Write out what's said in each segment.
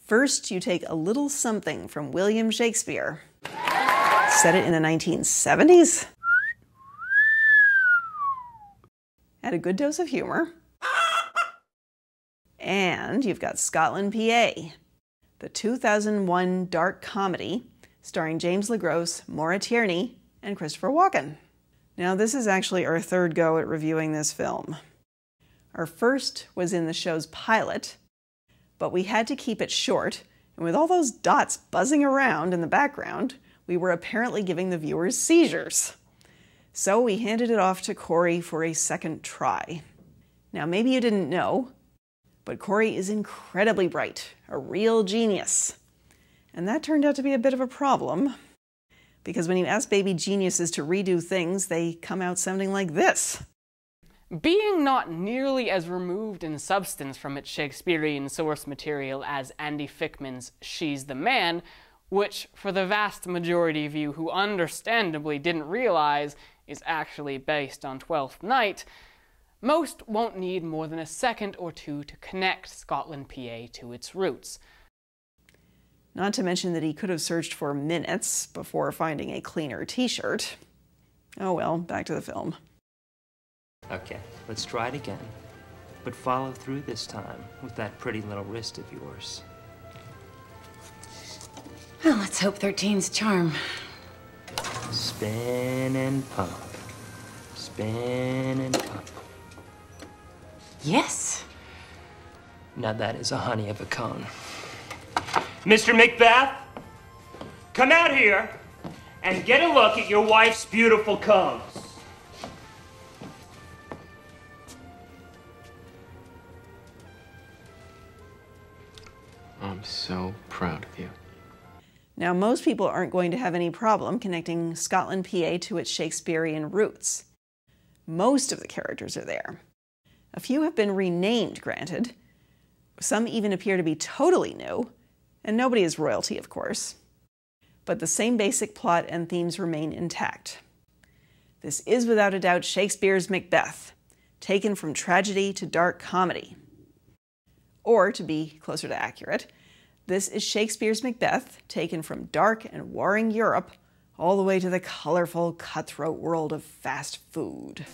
First, you take a little something from William Shakespeare, set it in the 1970s, add a good dose of humor, and you've got Scotland, PA, the 2001 dark comedy starring James LeGros, Maura Tierney, and Christopher Walken. Now, this is actually our third go at reviewing this film. Our first was in the show's pilot, but we had to keep it short, and with all those dots buzzing around in the background, we were apparently giving the viewers seizures. So we handed it off to Cory for a second try. Now, maybe you didn't know, but Cory is incredibly bright, a real genius. And that turned out to be a bit of a problem, because when you ask baby geniuses to redo things, they come out sounding like this. Being not nearly as removed in substance from its Shakespearean source material as Andy Fickman's She's the Man, which, for the vast majority of you who understandably didn't realize is actually based on Twelfth Night, most won't need more than a second or two to connect Scotland, PA to its roots. Not to mention that he could have searched for minutes before finding a cleaner t-shirt. Oh well, back to the film. Okay, let's try it again. But follow through this time with that pretty little wrist of yours. Well, let's hope 13's charm. Spin and pump. Spin and pump. Yes. Now that is a honey of a cone. Mr. Macbeth, come out here and get a look at your wife's beautiful cones. I'm so proud of you. Now, most people aren't going to have any problem connecting Scotland, PA to its Shakespearean roots. Most of the characters are there. A few have been renamed, granted. Some even appear to be totally new, and nobody is royalty, of course. But the same basic plot and themes remain intact. This is without a doubt Shakespeare's Macbeth, taken from tragedy to dark comedy. Or, to be closer to accurate, this is Shakespeare's Macbeth, taken from dark and warring Europe all the way to the colorful, cutthroat world of fast food.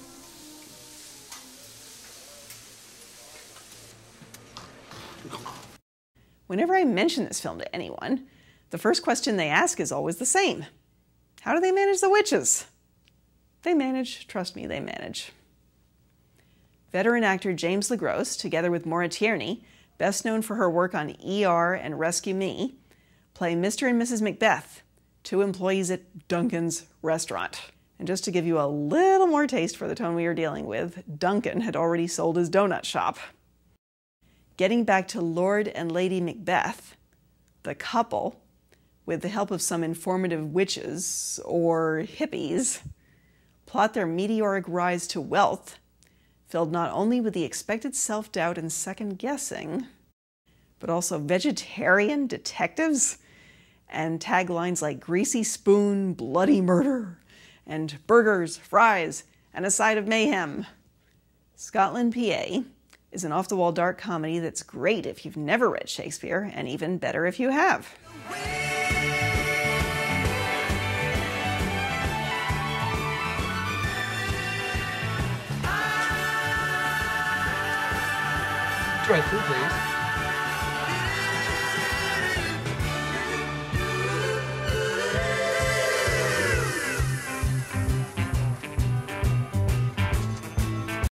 Whenever I mention this film to anyone, the first question they ask is always the same. How do they manage the witches? They manage, trust me, they manage. Veteran actor James LeGros, together with Maura Tierney, best known for her work on ER and Rescue Me, play Mr. and Mrs. Macbeth, two employees at Duncan's restaurant. And just to give you a little more taste for the tone we are dealing with, Duncan had already sold his donut shop. Getting back to Lord and Lady Macbeth, the couple, with the help of some informative witches, or hippies, plot their meteoric rise to wealth, filled not only with the expected self-doubt and second-guessing, but also vegetarian detectives and taglines like greasy spoon, bloody murder, and burgers, fries, and a side of mayhem. Scotland, PA is an off-the-wall dark comedy that's great if you've never read Shakespeare, and even better if you have. Drive through, please.